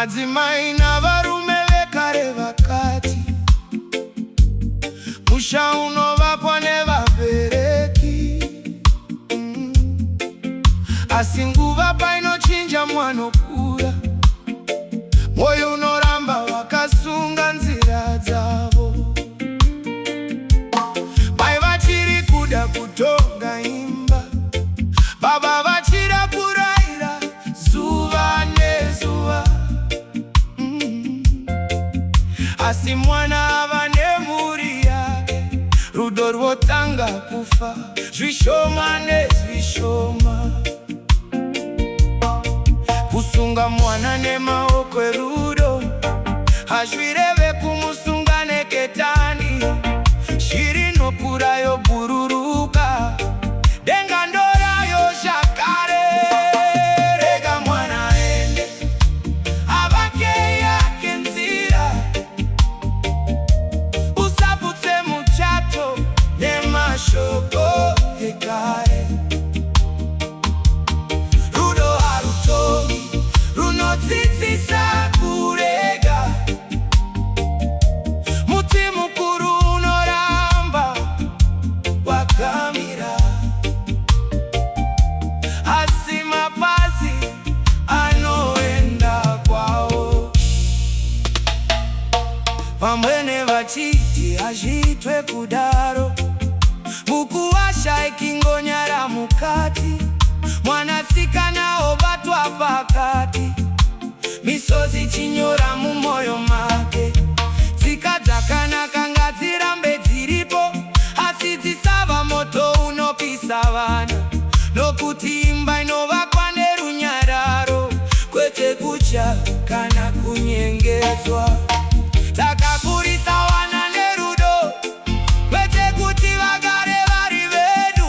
madzimai navarume vekare vakati musha unovakwa nevabereki, asi nguva painochinja mwanokura, moyo unoramba wakasunga nzira dzavo. Mai vachiri kuda kutonga imba, baba vachida kurayira zuva nezuva, asi mwana ava nemhuri yake, rudo rwotanga kufa zvishoma nezvishoma. Kusunga mwana nemaoko erudo hazvireve kumusunga neketani. Shiri nokura yobhururuka, denga ndorayo zvakare. Rega mwana aende avake yake nzira, usaputse muchato nemashoko ekare. Rudo harutongi, runodzidzisa kurega. Muti mukuru unoramba wakamira, asi mapazi anoenda kwawo. Vamwene vachiti hazviitwe kudaro, mukuwasha ikingonyara mukati, mwanasikana obatwa pakati, misozi chinyora mumoyo make. Tsika dzakanaka ngadzirambe dziripo, asi dzisava moto unopisa vana, nokuti imba inovakwa nerunyararo, kwete kutya kana kunyengedzwa. Takakurisa vana nerudo, kwete kuti vagare vari vedu.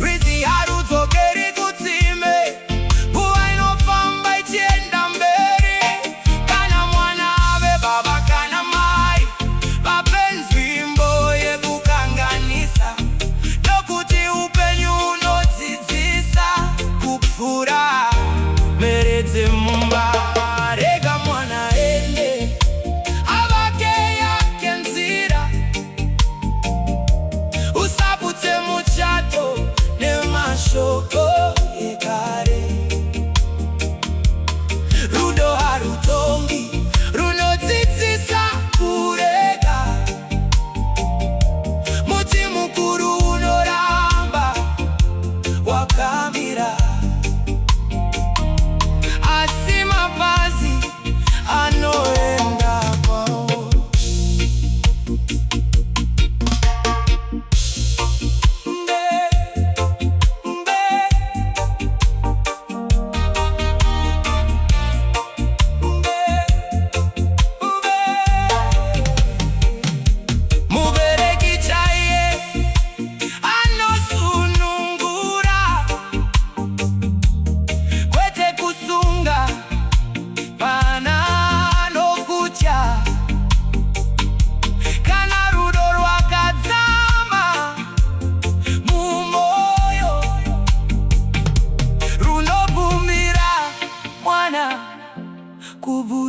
Rwizi harudzokeri kutsime, nguva inofamba ichienda mberi. Kana mwana ave baba kana mai, vape nzvimbo yekukanganisa, nokuti upenyu unodzidzisa kupfura mhere dzemumba. Rega mwana aende avake yake nzira, usaputse muchato nemashoko ekare. Rudo harutongi, runodzidzisa kurega. Muti mukuru unoramba wakamira, asi mapazi anoenda kwawo. Mubereki chaiye anosunungura, kwete kusunga vana nokutya. Kana rudo rwakadzama mumoyo, runobvumira mwana kubu